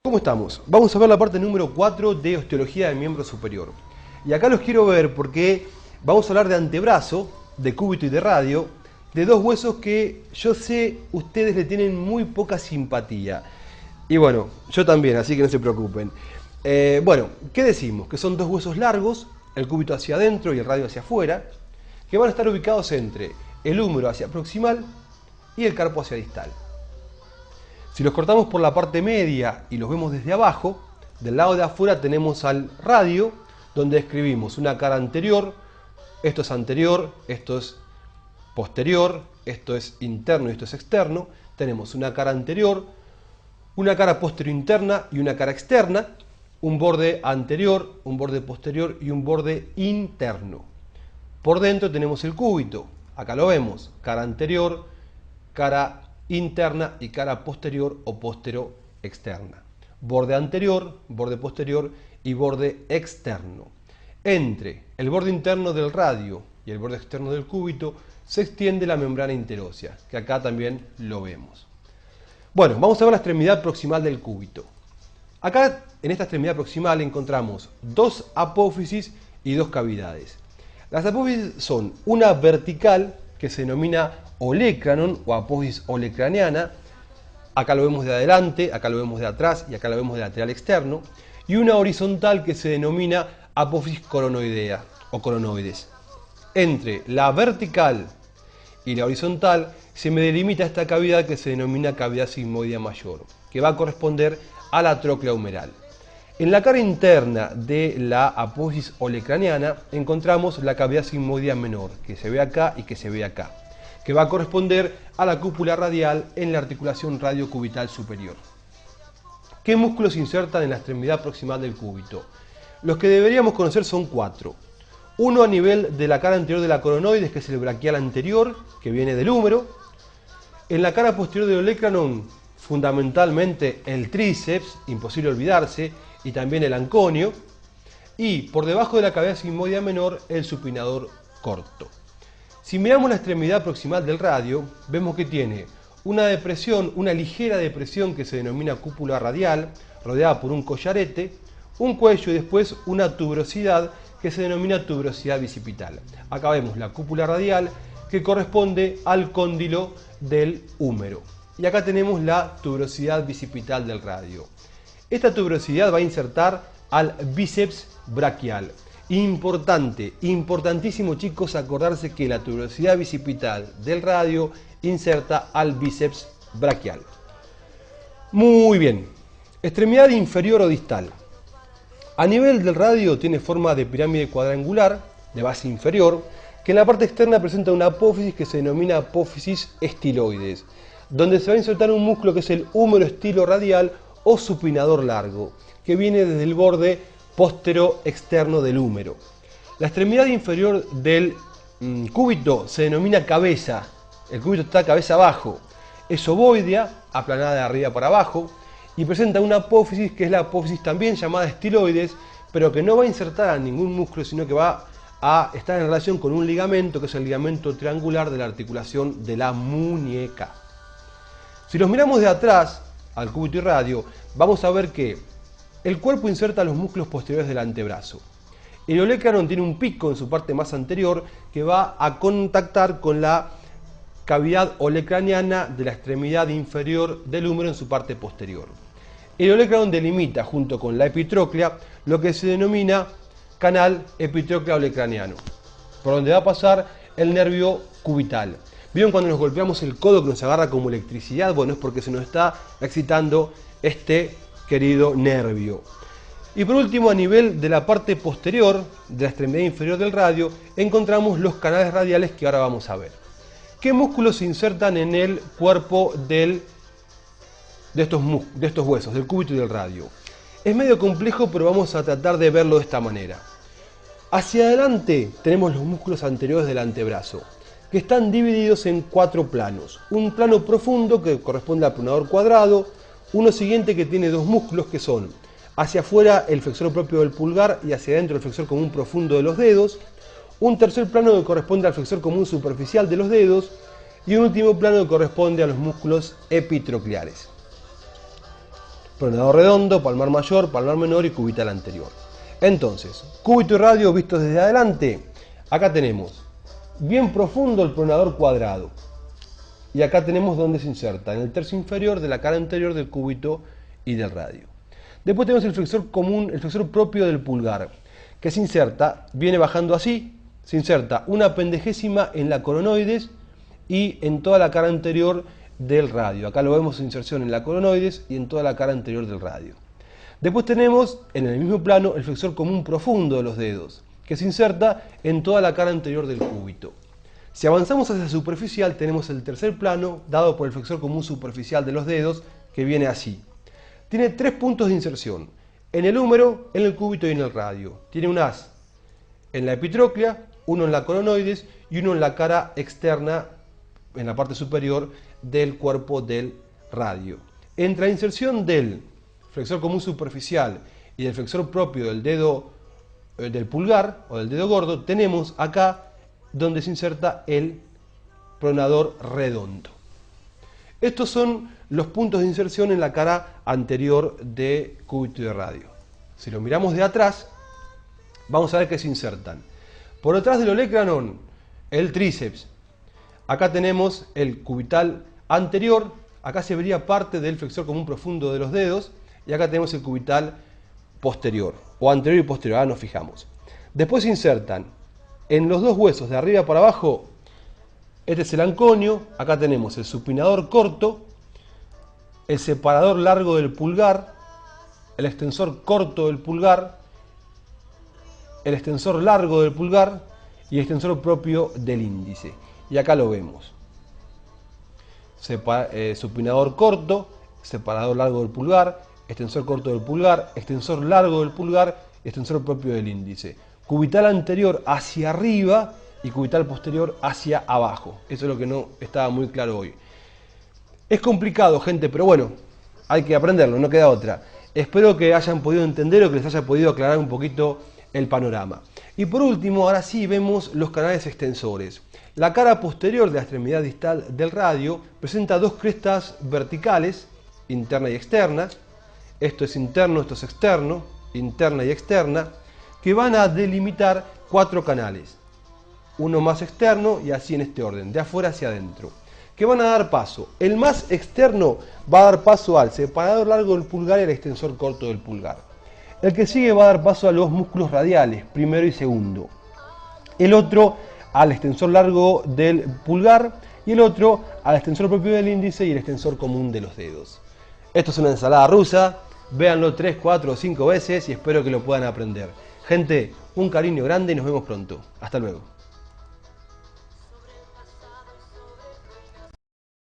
¿Cómo estamos? Vamos a ver la parte número 4 de osteología del miembro superior. Y acá los quiero ver porque vamos a hablar de antebrazo, de cúbito y de radio, de dos huesos que yo sé ustedes le tienen muy poca simpatía. Y bueno, yo también, así que no se preocupen. Bueno, ¿qué decimos? Que son dos huesos largos, el cúbito hacia adentro y el radio hacia afuera, que van a estar ubicados entre el húmero hacia proximal y el carpo hacia distal. Si los cortamos por la parte media y los vemos desde abajo, del lado de afuera tenemos al radio, donde escribimos una cara anterior, esto es anterior, esto es posterior, esto es interno y esto es externo. Tenemos una cara anterior, una cara posterior interna y una cara externa, un borde anterior, un borde posterior y un borde interno. Por dentro tenemos el cúbito, acá lo vemos, cara anterior, cara interna y cara posterior o postero externa. Borde anterior, borde posterior y borde externo. Entre el borde interno del radio y el borde externo del cúbito se extiende la membrana interósea, que acá también lo vemos. Bueno, vamos a ver la extremidad proximal del cúbito. Acá en esta extremidad proximal encontramos dos apófisis y dos cavidades. Las apófisis son una vertical que se denomina olecranon o apófisis olecraniana, acá lo vemos de adelante, acá lo vemos de atrás y acá lo vemos de lateral externo, y una horizontal que se denomina apófisis coronoidea o coronoides. Entre la vertical y la horizontal se me delimita esta cavidad que se denomina cavidad sigmoidea mayor, que va a corresponder a la tróclea humeral. En la cara interna de la apófisis olecraniana encontramos la cavidad sigmoidea menor, que se ve acá y que se ve acá, que va a corresponder a la cúpula radial en la articulación radiocubital superior. ¿Qué músculos se insertan en la extremidad proximal del cúbito? Los que deberíamos conocer son cuatro. Uno a nivel de la cara anterior de la coronoides, que es el braquial anterior, que viene del húmero. En la cara posterior del olecranon, fundamentalmente el tríceps, imposible olvidarse, y también el anconio. Y por debajo de la cavidad sigmoidea menor, el supinador corto. Si miramos la extremidad proximal del radio, vemos que tiene una depresión, una ligera depresión que se denomina cúpula radial, rodeada por un collarete, un cuello y después una tuberosidad que se denomina tuberosidad bicipital. Acá vemos la cúpula radial que corresponde al cóndilo del húmero. Y acá tenemos la tuberosidad bicipital del radio. Esta tuberosidad va a insertar al bíceps braquial. Importante, importantísimo chicos acordarse que la tuberosidad bicipital del radio inserta al bíceps braquial. Muy bien, extremidad inferior o distal. A nivel del radio tiene forma de pirámide cuadrangular de base inferior, que en la parte externa presenta una apófisis que se denomina apófisis estiloides, donde se va a insertar un músculo que es el húmero estilo radial o supinador largo, que viene desde el borde póstero externo del húmero. La extremidad inferior del cúbito se denomina cabeza. El cúbito está cabeza abajo. Es ovoidea, aplanada de arriba para abajo, y presenta una apófisis que es la apófisis también llamada estiloides, pero que no va a insertar a ningún músculo, sino que va a estar en relación con un ligamento, que es el ligamento triangular de la articulación de la muñeca. Si los miramos de atrás al cúbito y radio, vamos a ver que el cuerpo inserta los músculos posteriores del antebrazo. El olecranon tiene un pico en su parte más anterior que va a contactar con la cavidad olecraniana de la extremidad inferior del húmero en su parte posterior. El olecranon delimita junto con la epitróclea lo que se denomina canal epitróclea olecraniano, por donde va a pasar el nervio cubital. ¿Vieron cuando nos golpeamos el codo que nos agarra como electricidad? Bueno, es porque se nos está excitando este querido nervio. Y por último, a nivel de la parte posterior de la extremidad inferior del radio, encontramos los canales radiales que ahora vamos a ver. ¿Qué músculos se insertan en el cuerpo de estos huesos, del cúbito y del radio? Es medio complejo, pero vamos a tratar de verlo de esta manera. Hacia adelante tenemos los músculos anteriores del antebrazo, que están divididos en cuatro planos. Un plano profundo que corresponde al pronador cuadrado, uno siguiente que tiene dos músculos que son hacia afuera el flexor propio del pulgar y hacia adentro el flexor común profundo de los dedos, un tercer plano que corresponde al flexor común superficial de los dedos y un último plano que corresponde a los músculos epitrocleares. Pronador redondo, palmar mayor, palmar menor y cubital anterior. Entonces, cúbito y radio vistos desde adelante. Acá tenemos bien profundo el pronador cuadrado. Y acá tenemos donde se inserta, en el tercio inferior de la cara anterior del cúbito y del radio. Después tenemos el flexor común, el flexor propio del pulgar, que se inserta, viene bajando así, se inserta una pendejésima en la coronoides y en toda la cara anterior del radio. Acá lo vemos en inserción en la coronoides y en toda la cara anterior del radio. Después tenemos en el mismo plano el flexor común profundo de los dedos, que se inserta en toda la cara anterior del cúbito. Si avanzamos hacia superficial, tenemos el tercer plano dado por el flexor común superficial de los dedos, que viene así. Tiene 3 puntos de inserción, en el húmero, en el cúbito y en el radio. Tiene un haz en la epitróclea, uno en la coronoides y uno en la cara externa, en la parte superior del cuerpo del radio. Entre la inserción del flexor común superficial y del flexor propio del dedo del pulgar o del dedo gordo, tenemos acá donde se inserta el pronador redondo. Estos son los puntos de inserción en la cara anterior de cúbito y de radio. Si lo miramos de atrás, vamos a ver que se insertan. Por detrás del olecranon, el tríceps. Acá tenemos el cubital anterior, acá se vería parte del flexor común profundo de los dedos, y acá tenemos el cubital posterior, o anterior y posterior, ahora nos fijamos. Después se insertan en los dos huesos de arriba para abajo. Este es el anconio, acá tenemos el supinador corto, el separador largo del pulgar, el extensor corto del pulgar, el extensor largo del pulgar y el extensor propio del índice. Y acá lo vemos. Supinador corto, separador largo del pulgar, extensor corto del pulgar, extensor largo del pulgar, extensor propio del índice. Cubital anterior hacia arriba y cubital posterior hacia abajo. Eso es lo que no estaba muy claro hoy. Es complicado, gente, pero bueno, hay que aprenderlo, no queda otra. Espero que hayan podido entender o que les haya podido aclarar un poquito el panorama. Y por último, ahora sí vemos los canales extensores. La cara posterior de la extremidad distal del radio presenta 2 crestas verticales, interna y externa. Esto es interno, esto es externo, interna y externa, que van a delimitar 4 canales. Uno más externo y así en este orden, de afuera hacia adentro, que van a dar paso. El más externo va a dar paso al separador largo del pulgar y al extensor corto del pulgar. El que sigue va a dar paso a los músculos radiales, primero y segundo. El otro al extensor largo del pulgar y el otro al extensor propio del índice y el extensor común de los dedos. Esto es una ensalada rusa, véanlo 3, 4 o 5 veces y espero que lo puedan aprender. Gente, un cariño grande y nos vemos pronto. Hasta luego.